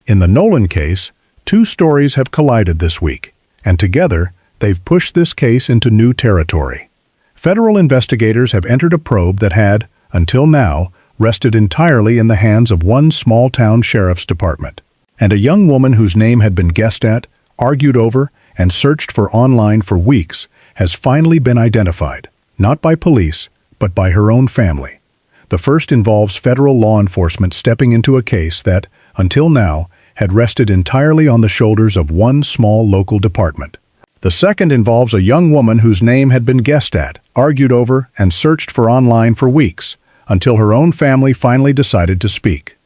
In the Nolan case, two stories have collided this week, and together, they've pushed this case into new territory. Federal investigators have entered a probe that had, until now, rested entirely in the hands of one small-town sheriff's department. And a young woman whose name had been guessed at, argued over, and searched for online for weeks has finally been identified, not by police, but by her own family. The first involves federal law enforcement stepping into a case that, until now, had rested entirely on the shoulders of one small local department. The second involves a young woman whose name had been guessed at, argued over, and searched for online for weeks, until her own family finally decided to speak.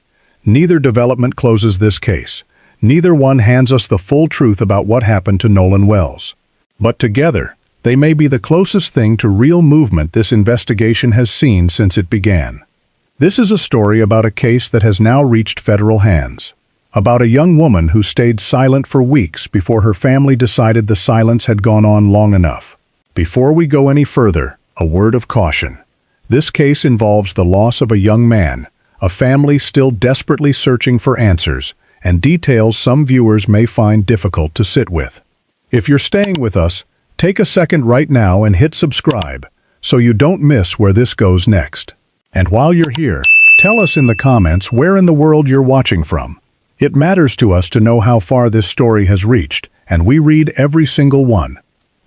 Neither development closes this case. Neither one hands us the full truth about what happened to Nolan Wells. But together, they may be the closest thing to real movement this investigation has seen since it began. This is a story about a case that has now reached federal hands. About a young woman who stayed silent for weeks before her family decided the silence had gone on long enough. Before we go any further, a word of caution. This case involves the loss of a young man, a family still desperately searching for answers, and details some viewers may find difficult to sit with. If you're staying with us, take a second right now and hit subscribe, so you don't miss where this goes next. And while you're here, tell us in the comments where in the world you're watching from. It matters to us to know how far this story has reached, and we read every single one.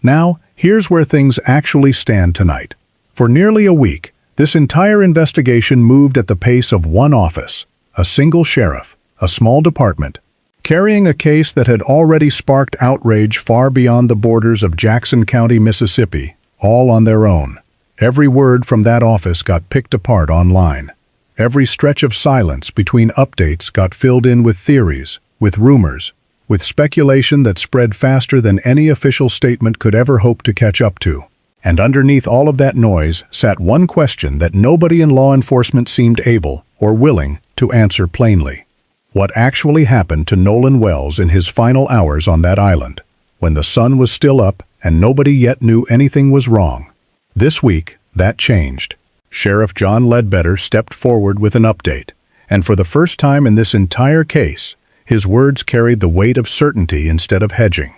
Now, here's where things actually stand tonight. For nearly a week, this entire investigation moved at the pace of one office, a single sheriff, a small department, carrying a case that had already sparked outrage far beyond the borders of Jackson County, Mississippi, all on their own. Every word from that office got picked apart online. Every stretch of silence between updates got filled in with theories, with rumors, with speculation that spread faster than any official statement could ever hope to catch up to. And underneath all of that noise sat one question that nobody in law enforcement seemed able or willing to answer plainly. What actually happened to Nolan Wells in his final hours on that island, when the sun was still up and nobody yet knew anything was wrong? This week, that changed. Sheriff John Ledbetter stepped forward with an update, and for the first time in this entire case, his words carried the weight of certainty instead of hedging.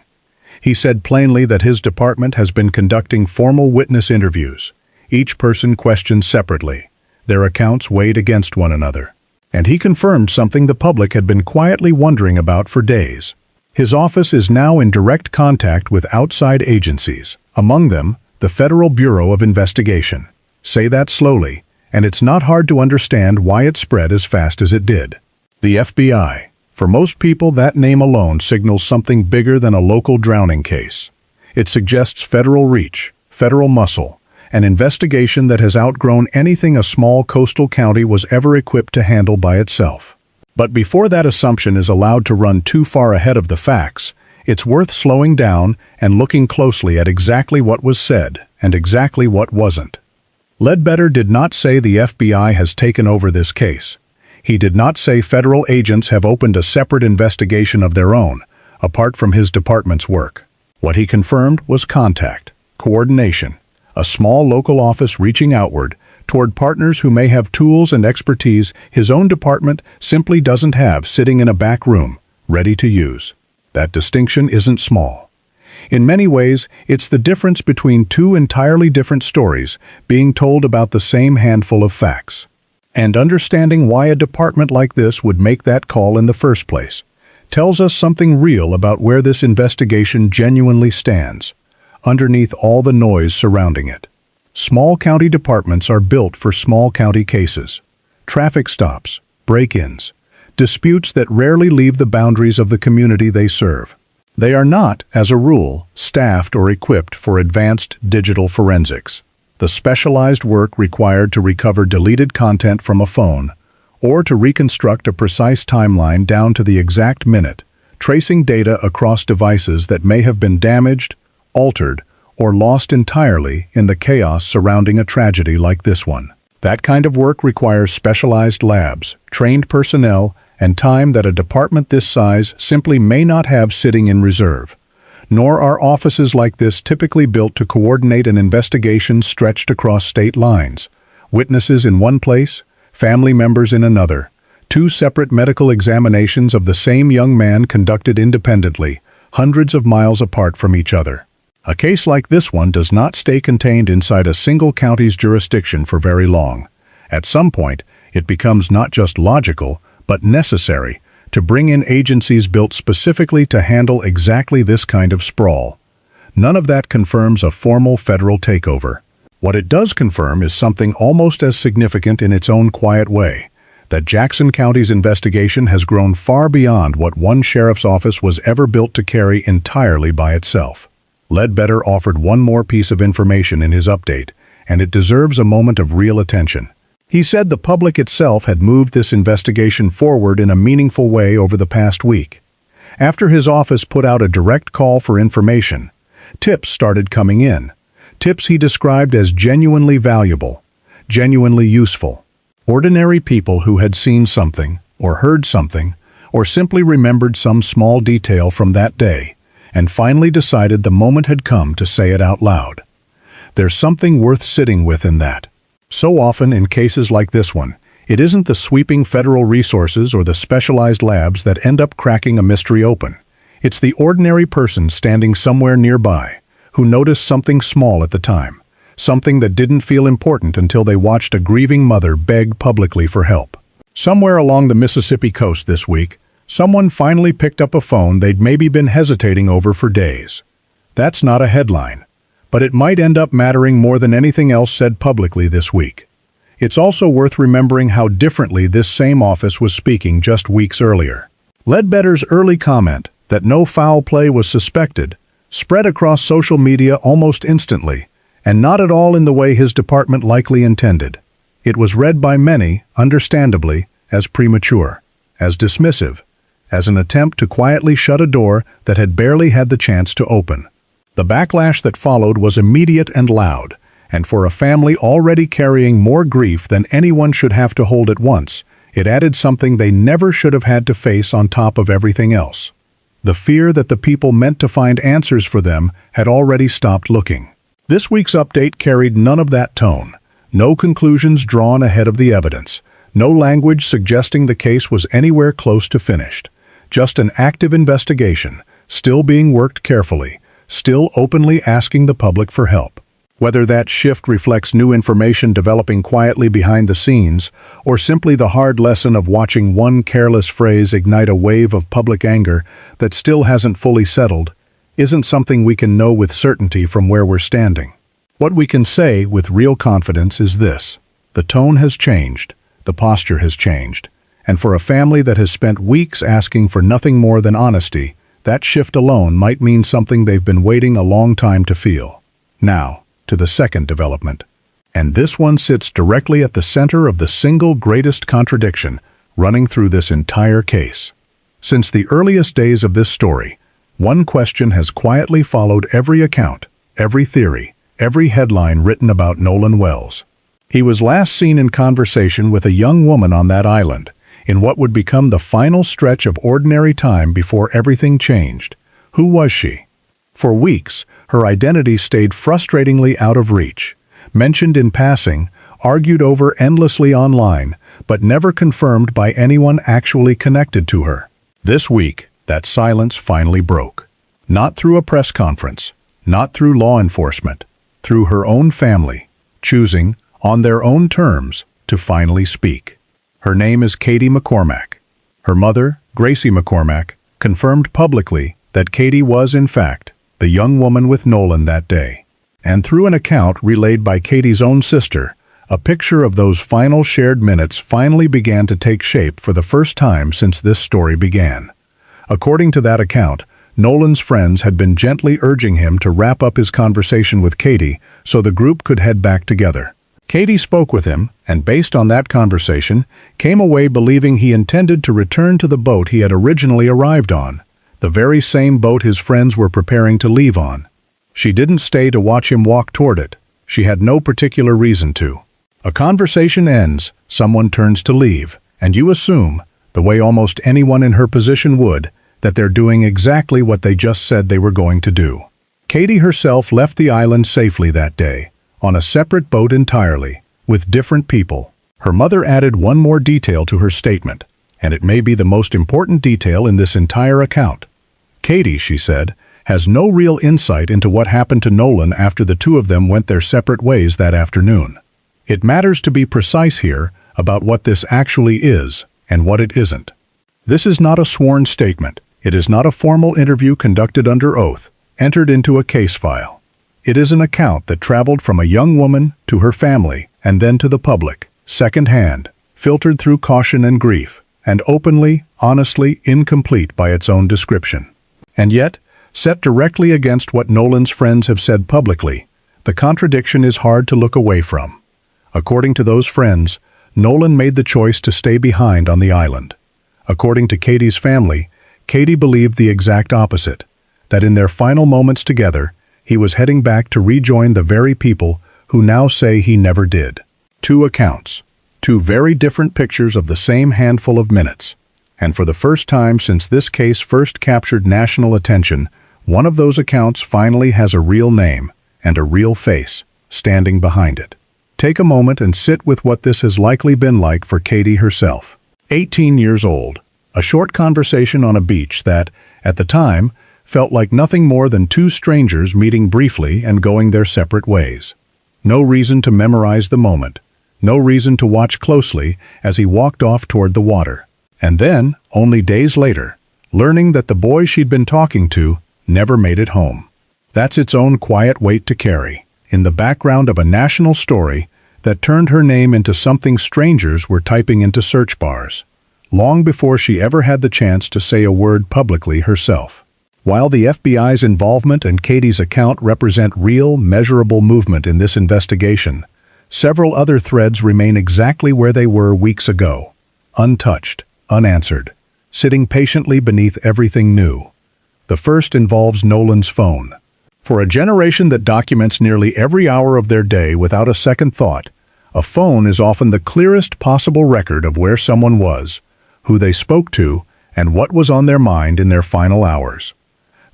He said plainly that his department has been conducting formal witness interviews, each person questioned separately, their accounts weighed against one another. And he confirmed something the public had been quietly wondering about for days. His office is now in direct contact with outside agencies, among them, the Federal Bureau of Investigation. Say that slowly, and it's not hard to understand why it spread as fast as it did. The FBI. For most people, that name alone signals something bigger than a local drowning case. It suggests federal reach, federal muscle, an investigation that has outgrown anything a small coastal county was ever equipped to handle by itself. But before that assumption is allowed to run too far ahead of the facts, it's worth slowing down and looking closely at exactly what was said and exactly what wasn't. Ledbetter did not say the FBI has taken over this case. He did not say federal agents have opened a separate investigation of their own, apart from his department's work. What he confirmed was contact, coordination, a small local office reaching outward toward partners who may have tools and expertise his own department simply doesn't have sitting in a back room, ready to use. That distinction isn't small. In many ways, it's the difference between two entirely different stories being told about the same handful of facts. And understanding why a department like this would make that call in the first place tells us something real about where this investigation genuinely stands, underneath all the noise surrounding it. Small county departments are built for small county cases. Traffic stops, break-ins, disputes that rarely leave the boundaries of the community they serve. They are not, as a rule, staffed or equipped for advanced digital forensics, the specialized work required to recover deleted content from a phone, or to reconstruct a precise timeline down to the exact minute, tracing data across devices that may have been damaged, altered, or lost entirely in the chaos surrounding a tragedy like this one. That kind of work requires specialized labs, trained personnel, and time that a department this size simply may not have sitting in reserve. Nor are offices like this typically built to coordinate an investigation stretched across state lines. Witnesses in one place, family members in another, 2 separate medical examinations of the same young man conducted independently, hundreds of miles apart from each other. A case like this one does not stay contained inside a single county's jurisdiction for very long. At some point, it becomes not just logical, but necessary to bring in agencies built specifically to handle exactly this kind of sprawl. None of that confirms a formal federal takeover. What it does confirm is something almost as significant in its own quiet way, that Jackson County's investigation has grown far beyond what one sheriff's office was ever built to carry entirely by itself. Ledbetter offered one more piece of information in his update, and it deserves a moment of real attention. He said the public itself had moved this investigation forward in a meaningful way over the past week. After his office put out a direct call for information, tips started coming in. Tips he described as genuinely valuable, genuinely useful. Ordinary people who had seen something, or heard something, or simply remembered some small detail from that day, and finally decided the moment had come to say it out loud. There's something worth sitting with in that. So often in cases like this one, it isn't the sweeping federal resources or the specialized labs that end up cracking a mystery open. It's the ordinary person standing somewhere nearby who noticed something small at the time, something that didn't feel important until they watched a grieving mother beg publicly for help. Somewhere along the Mississippi coast this week, someone finally picked up a phone they'd maybe been hesitating over for days. That's not a headline, but it might end up mattering more than anything else said publicly this week. It's also worth remembering how differently this same office was speaking just weeks earlier. Ledbetter's early comment that no foul play was suspected spread across social media almost instantly, and not at all in the way his department likely intended. It was read by many, understandably, as premature, as dismissive, as an attempt to quietly shut a door that had barely had the chance to open. The backlash that followed was immediate and loud, and for a family already carrying more grief than anyone should have to hold at once, it added something they never should have had to face on top of everything else. The fear that the people meant to find answers for them had already stopped looking. This week's update carried none of that tone. No conclusions drawn ahead of the evidence. No language suggesting the case was anywhere close to finished. Just an active investigation, still being worked carefully, still openly asking the public for help. Whether that shift reflects new information developing quietly behind the scenes, or simply the hard lesson of watching one careless phrase ignite a wave of public anger that still hasn't fully settled, isn't something we can know with certainty from where we're standing. What we can say with real confidence is this: the tone has changed, the posture has changed, and for a family that has spent weeks asking for nothing more than honesty, that shift alone might mean something they've been waiting a long time to feel. Now, to the second development. And this one sits directly at the center of the single greatest contradiction running through this entire case. Since the earliest days of this story, one question has quietly followed every account, every theory, every headline written about Nolan Wells. He was last seen in conversation with a young woman on that island, in what would become the final stretch of ordinary time before everything changed. Who was she? For weeks, her identity stayed frustratingly out of reach, mentioned in passing, argued over endlessly online, but never confirmed by anyone actually connected to her. This week, that silence finally broke. Not through a press conference, not through law enforcement, through her own family, choosing, on their own terms, to finally speak. Her name is Katie McCormack. Her mother, Gracie McCormack, confirmed publicly that Katie was, in fact, the young woman with Nolan that day. And through an account relayed by Katie's own sister, a picture of those final shared minutes finally began to take shape for the first time since this story began. According to that account, Nolan's friends had been gently urging him to wrap up his conversation with Katie so the group could head back together. Katie spoke with him, and based on that conversation, came away believing he intended to return to the boat he had originally arrived on, the very same boat his friends were preparing to leave on. She didn't stay to watch him walk toward it. She had no particular reason to. A conversation ends, someone turns to leave, and you assume, the way almost anyone in her position would, that they're doing exactly what they just said they were going to do. Katie herself left the island safely that day, on a separate boat entirely, with different people. Her mother added one more detail to her statement. and it may be the most important detail in this entire account. Katie, she said, has no real insight into what happened to Nolan after the two of them went their separate ways that afternoon. It matters to be precise here about what this actually is and what it isn't. This is not a sworn statement. It is not a formal interview conducted under oath, entered into a case file. It is an account that traveled from a young woman to her family and then to the public, second-hand, filtered through caution and grief, and openly, honestly incomplete by its own description. And yet, set directly against what Nolan's friends have said publicly, the contradiction is hard to look away from. According to those friends, Nolan made the choice to stay behind on the island. According to Katie's family, Katie believed the exact opposite, that in their final moments together, he was heading back to rejoin the very people who now say he never did. Two accounts, two very different pictures of the same handful of minutes. And for the first time since this case first captured national attention, one of those accounts finally has a real name and a real face standing behind it. Take a moment and sit with what this has likely been like for Katie herself. 18 years old, a short conversation on a beach that, at the time, felt like nothing more than two strangers meeting briefly and going their separate ways. No reason to memorize the moment, no reason to watch closely as he walked off toward the water. And then, only days later, learning that the boy she'd been talking to never made it home. That's its own quiet weight to carry, in the background of a national story that turned her name into something strangers were typing into search bars, long before she ever had the chance to say a word publicly herself. While the FBI's involvement and Katie's account represent real, measurable movement in this investigation, several other threads remain exactly where they were weeks ago, untouched, unanswered, sitting patiently beneath everything new. The first involves Nolan's phone. For a generation that documents nearly every hour of their day without a second thought, a phone is often the clearest possible record of where someone was, who they spoke to, and what was on their mind in their final hours.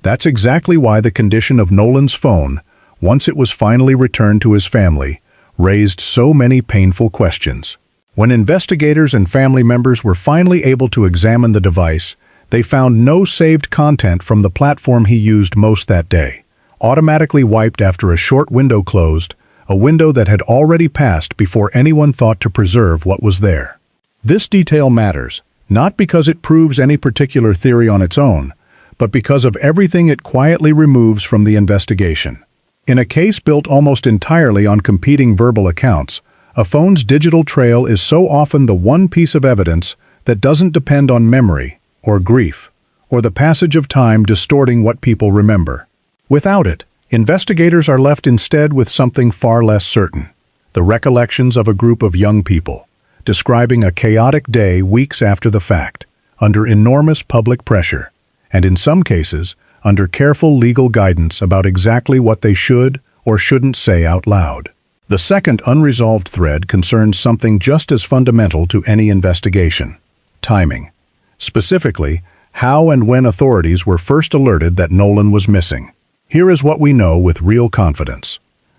That's exactly why the condition of Nolan's phone, once it was finally returned to his family, raised so many painful questions. When investigators and family members were finally able to examine the device, they found no saved content from the platform he used most that day, automatically wiped after a short window closed, a window that had already passed before anyone thought to preserve what was there. This detail matters, not because it proves any particular theory on its own, but because of everything it quietly removes from the investigation. In a case built almost entirely on competing verbal accounts, a phone's digital trail is so often the one piece of evidence that doesn't depend on memory, or grief, or the passage of time distorting what people remember. Without it, investigators are left instead with something far less certain: the recollections of a group of young people, describing a chaotic day weeks after the fact, under enormous public pressure, and in some cases, under careful legal guidance about exactly what they should or shouldn't say out loud. The second unresolved thread concerns something just as fundamental to any investigation: timing. Specifically, how and when authorities were first alerted that Nolan was missing. Here is what we know with real confidence.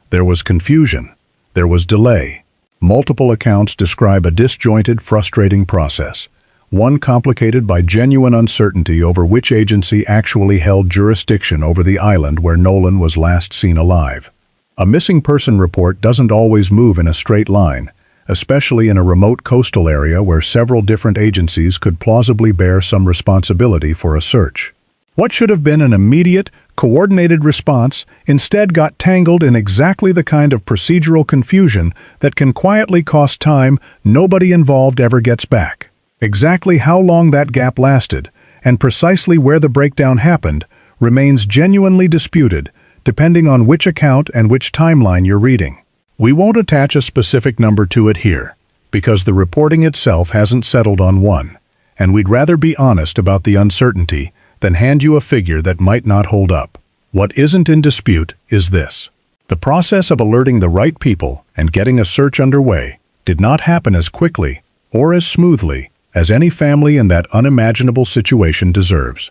There was confusion. There was delay. Multiple accounts describe a disjointed, frustrating process, one complicated by genuine uncertainty over which agency actually held jurisdiction over the island where Nolan was last seen alive. A missing person report doesn't always move in a straight line, especially in a remote coastal area where several different agencies could plausibly bear some responsibility for a search. What should have been an immediate, coordinated response instead got tangled in exactly the kind of procedural confusion that can quietly cost time nobody involved ever gets back. Exactly how long that gap lasted, and precisely where the breakdown happened, remains genuinely disputed, depending on which account and which timeline you're reading. We won't attach a specific number to it here, because the reporting itself hasn't settled on one, and we'd rather be honest about the uncertainty than hand you a figure that might not hold up. What isn't in dispute is this: the process of alerting the right people and getting a search underway did not happen as quickly or as smoothly as any family in that unimaginable situation deserves.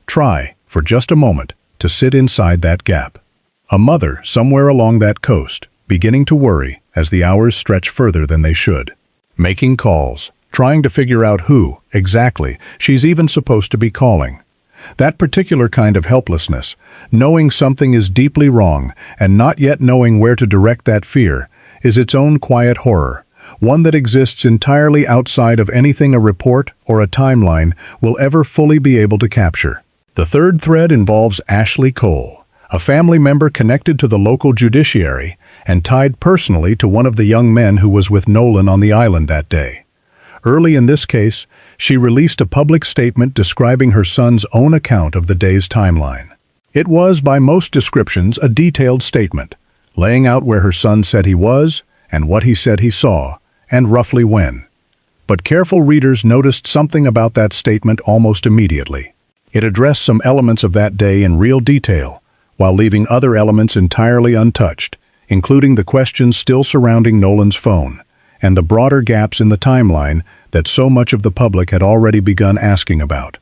Try, for just a moment, to sit inside that gap. A mother somewhere along that coast, beginning to worry as the hours stretch further than they should. Making calls, trying to figure out who, exactly, she's even supposed to be calling. That particular kind of helplessness, knowing something is deeply wrong and not yet knowing where to direct that fear, is its own quiet horror, one that exists entirely outside of anything a report or a timeline will ever fully be able to capture. The third thread involves Ashley Cole, a family member connected to the local judiciary and tied personally to one of the young men who was with Nolan on the island that day. Early in this case, she released a public statement describing her son's own account of the day's timeline. It was, by most descriptions, a detailed statement, laying out where her son said he was and what he said he saw, and roughly when. But careful readers noticed something about that statement almost immediately. It addressed some elements of that day in real detail, while leaving other elements entirely untouched, including the questions still surrounding Nolan's phone, and the broader gaps in the timeline that so much of the public had already begun asking about.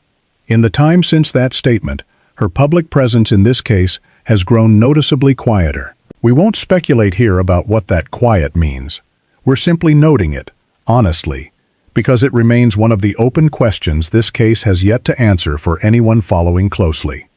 In the time since that statement, her public presence in this case has grown noticeably quieter. We won't speculate here about what that quiet means. We're simply noting it, honestly, because it remains one of the open questions this case has yet to answer for anyone following closely.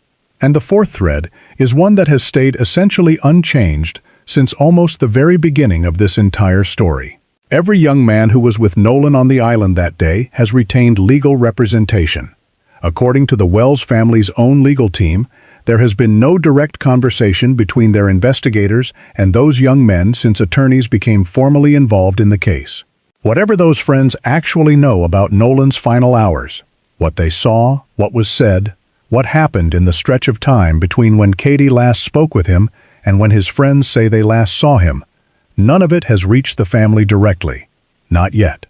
And the fourth thread is one that has stayed essentially unchanged since almost the very beginning of this entire story. Every young man who was with Nolan on the island that day has retained legal representation. According to the Wells family's own legal team, there has been no direct conversation between their investigators and those young men since attorneys became formally involved in the case. Whatever those friends actually know about Nolan's final hours, what they saw, what was said, what happened in the stretch of time between when Katie last spoke with him and when his friends say they last saw him, none of it has reached the family directly. Not yet.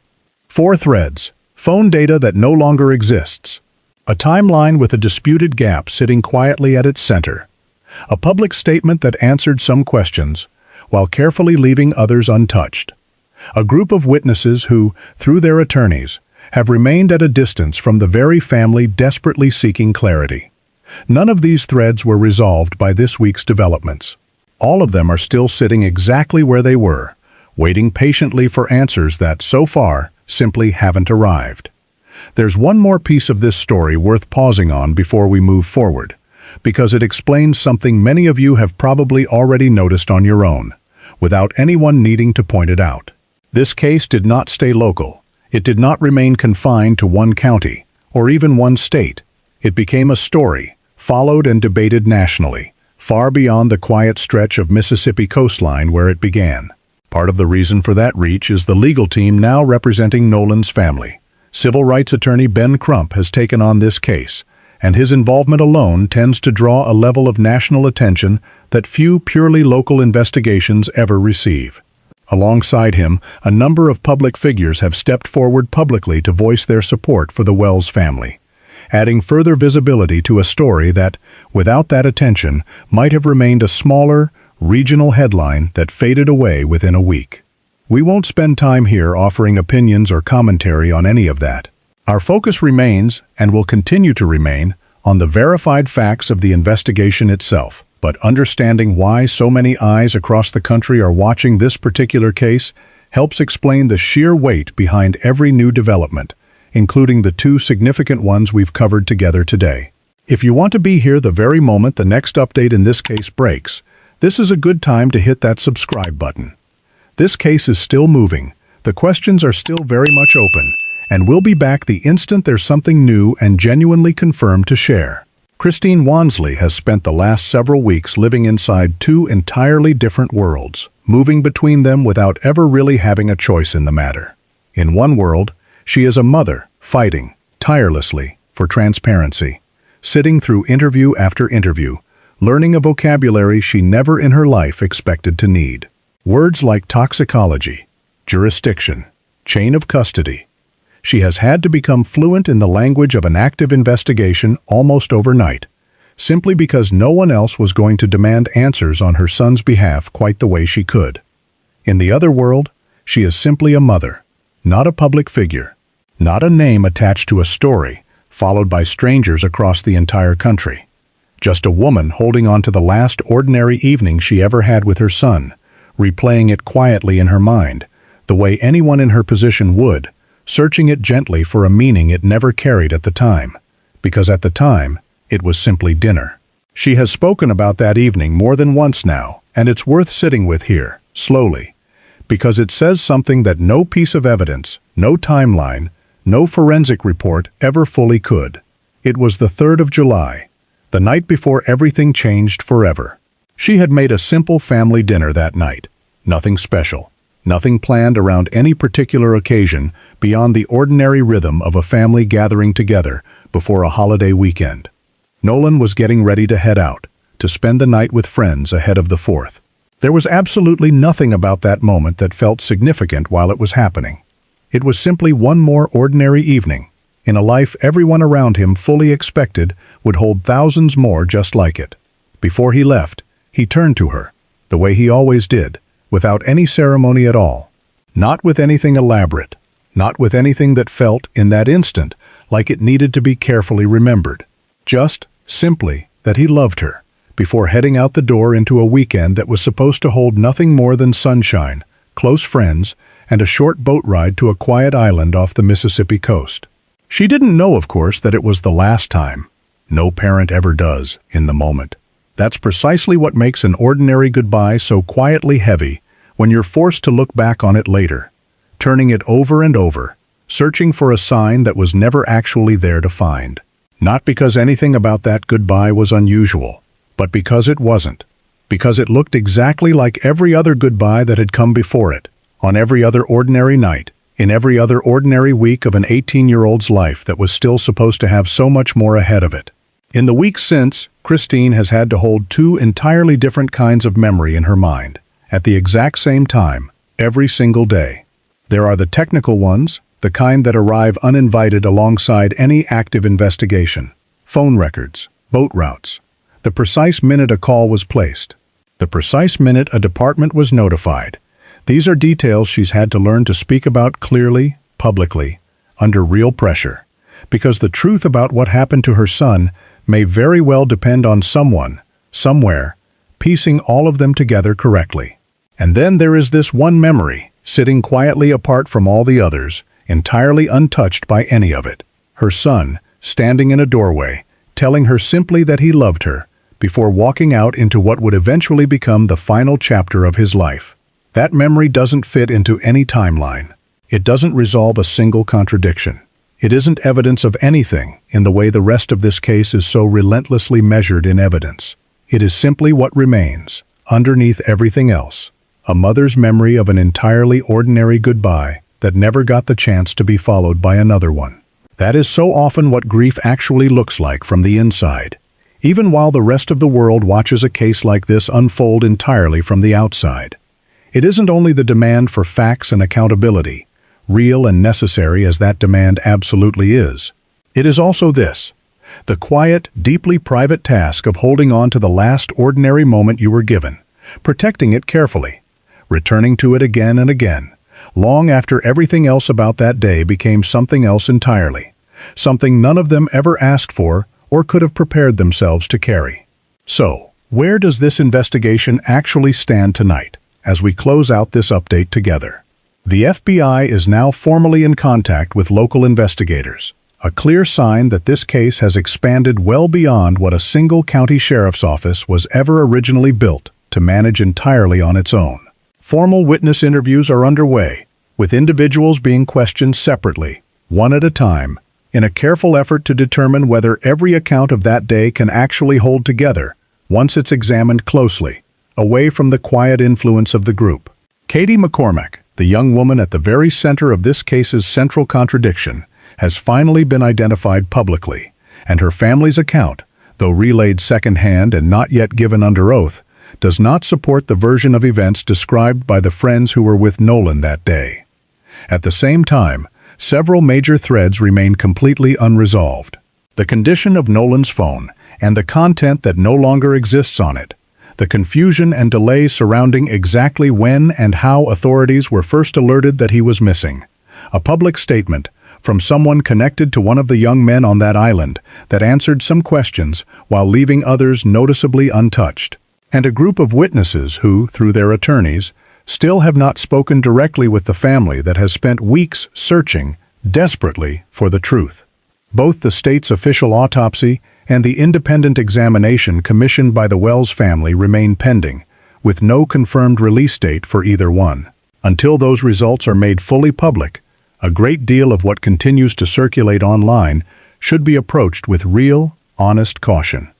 4 threads. Phone data that no longer exists. A timeline with a disputed gap sitting quietly at its center. A public statement that answered some questions, while carefully leaving others untouched. A group of witnesses who, through their attorneys, have remained at a distance from the very family desperately seeking clarity. None of these threads were resolved by this week's developments. All of them are still sitting exactly where they were, waiting patiently for answers that, so far, simply haven't arrived. There's one more piece of this story worth pausing on before we move forward, because it explains something many of you have probably already noticed on your own, without anyone needing to point it out. This case did not stay local. It did not remain confined to one county, or even one state. It became a story, followed and debated nationally, far beyond the quiet stretch of Mississippi coastline where it began. Part of the reason for that reach is the legal team now representing Nolan's family. Civil rights attorney Ben Crump has taken on this case, and his involvement alone tends to draw a level of national attention that few purely local investigations ever receive. Alongside him, a number of public figures have stepped forward publicly to voice their support for the Wells family, adding further visibility to a story that, without that attention, might have remained a smaller, regional headline that faded away within a week. We won't spend time here offering opinions or commentary on any of that. Our focus remains, and will continue to remain, on the verified facts of the investigation itself. But understanding why so many eyes across the country are watching this particular case helps explain the sheer weight behind every new development, including the 2 significant ones we've covered together today. If you want to be here the very moment the next update in this case breaks, this is a good time to hit that subscribe button. This case is still moving, the questions are still very much open, and we'll be back the instant there's something new and genuinely confirmed to share. Christine Wansley has spent the last several weeks living inside 2 entirely different worlds, moving between them without ever really having a choice in the matter. In one world, she is a mother, fighting, tirelessly, for transparency, sitting through interview after interview, learning a vocabulary she never in her life expected to need. Words like toxicology, jurisdiction, chain of custody. She has had to become fluent in the language of an active investigation almost overnight, simply because no one else was going to demand answers on her son's behalf quite the way she could. In the other world, she is simply a mother, not a public figure, not a name attached to a story, followed by strangers across the entire country. Just a woman holding on to the last ordinary evening she ever had with her son, replaying it quietly in her mind, the way anyone in her position would, searching it gently for a meaning it never carried at the time, because at the time, it was simply dinner. She has spoken about that evening more than once now, and it's worth sitting with here, slowly, because it says something that no piece of evidence, no timeline, no forensic report ever fully could. It was the 3rd of July, the night before everything changed forever. She had made a simple family dinner that night. Nothing special, nothing planned around any particular occasion beyond the ordinary rhythm of a family gathering together before a holiday weekend. Nolan was getting ready to head out, to spend the night with friends ahead of the 4th. There was absolutely nothing about that moment that felt significant while it was happening. It was simply one more ordinary evening, in a life everyone around him fully expected would hold thousands more just like it. Before he left, he turned to her, the way he always did, without any ceremony at all. Not with anything elaborate, not with anything that felt, in that instant, like it needed to be carefully remembered. Just, simply, that he loved her, before heading out the door into a weekend that was supposed to hold nothing more than sunshine, close friends, and a short boat ride to a quiet island off the Mississippi coast. She didn't know, of course, that it was the last time. No parent ever does, in the moment. That's precisely what makes an ordinary goodbye so quietly heavy when you're forced to look back on it later, turning it over and over, searching for a sign that was never actually there to find. Not because anything about that goodbye was unusual, but because it wasn't. Because it looked exactly like every other goodbye that had come before it, on every other ordinary night, in every other ordinary week of an 18-year-old's life that was still supposed to have so much more ahead of it. In the weeks since, Christine has had to hold 2 entirely different kinds of memory in her mind, at the exact same time, every single day. There are the technical ones, the kind that arrive uninvited alongside any active investigation. Phone records, boat routes, the precise minute a call was placed, the precise minute a department was notified. These are details she's had to learn to speak about clearly, publicly, under real pressure, because the truth about what happened to her son may very well depend on someone, somewhere, piecing all of them together correctly. And then there is this one memory, sitting quietly apart from all the others, entirely untouched by any of it. Her son, standing in a doorway, telling her simply that he loved her, before walking out into what would eventually become the final chapter of his life. That memory doesn't fit into any timeline. It doesn't resolve a single contradiction. It isn't evidence of anything in the way the rest of this case is so relentlessly measured in evidence. It is simply what remains, underneath everything else, a mother's memory of an entirely ordinary goodbye that never got the chance to be followed by another one. That is so often what grief actually looks like from the inside, even while the rest of the world watches a case like this unfold entirely from the outside. It isn't only the demand for facts and accountability, real and necessary as that demand absolutely is. It is also this, the quiet, deeply private task of holding on to the last ordinary moment you were given, protecting it carefully, returning to it again and again, long after everything else about that day became something else entirely, something none of them ever asked for or could have prepared themselves to carry. So, where does this investigation actually stand tonight, as we close out this update together? The FBI is now formally in contact with local investigators, a clear sign that this case has expanded well beyond what a single county sheriff's office was ever originally built to manage entirely on its own. Formal witness interviews are underway, with individuals being questioned separately, one at a time, in a careful effort to determine whether every account of that day can actually hold together once it's examined closely, away from the quiet influence of the group. Katie McCormack, the young woman at the very center of this case's central contradiction, has finally been identified publicly, and her family's account, though relayed secondhand and not yet given under oath, does not support the version of events described by the friends who were with Nolan that day. At the same time, several major threads remain completely unresolved. The condition of Nolan's phone and the content that no longer exists on it, the confusion and delay surrounding exactly when and how authorities were first alerted that he was missing, a public statement from someone connected to one of the young men on that island that answered some questions while leaving others noticeably untouched, and a group of witnesses who, through their attorneys, still have not spoken directly with the family that has spent weeks searching, desperately for the truth. Both the state's official autopsy and the independent examination commissioned by the Wells family remain pending, with no confirmed release date for either one. Until those results are made fully public, a great deal of what continues to circulate online should be approached with real, honest caution.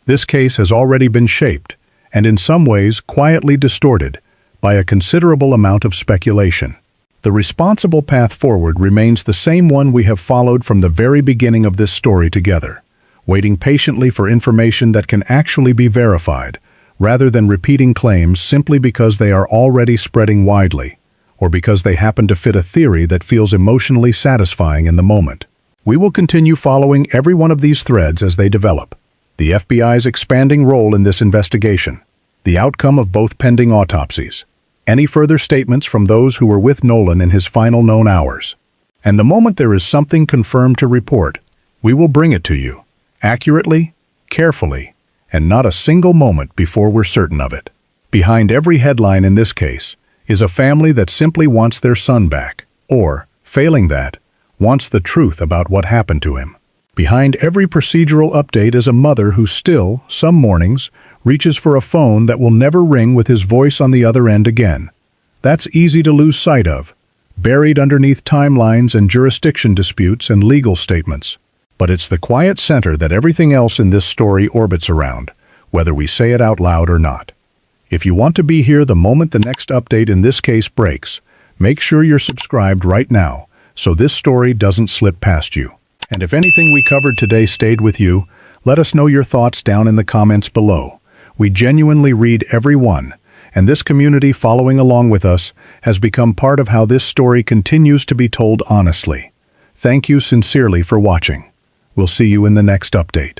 This case has already been shaped, and in some ways quietly distorted, by a considerable amount of speculation. The responsible path forward remains the same one we have followed from the very beginning of this story together, waiting patiently for information that can actually be verified, rather than repeating claims simply because they are already spreading widely, or because they happen to fit a theory that feels emotionally satisfying in the moment. We will continue following every one of these threads as they develop. The FBI's expanding role in this investigation, the outcome of both pending autopsies, any further statements from those who were with Nolan in his final known hours. And the moment there is something confirmed to report, we will bring it to you, accurately, carefully, and not a single moment before we're certain of it. Behind every headline in this case is a family that simply wants their son back, or, failing that, wants the truth about what happened to him. Behind every procedural update is a mother who still, some mornings, reaches for a phone that will never ring with his voice on the other end again. That's easy to lose sight of, buried underneath timelines and jurisdiction disputes and legal statements. But it's the quiet center that everything else in this story orbits around, whether we say it out loud or not. If you want to be here the moment the next update in this case breaks, make sure you're subscribed right now, so this story doesn't slip past you. And if anything we covered today stayed with you, let us know your thoughts down in the comments below. We genuinely read every one, and this community following along with us has become part of how this story continues to be told honestly. Thank you sincerely for watching. We'll see you in the next update.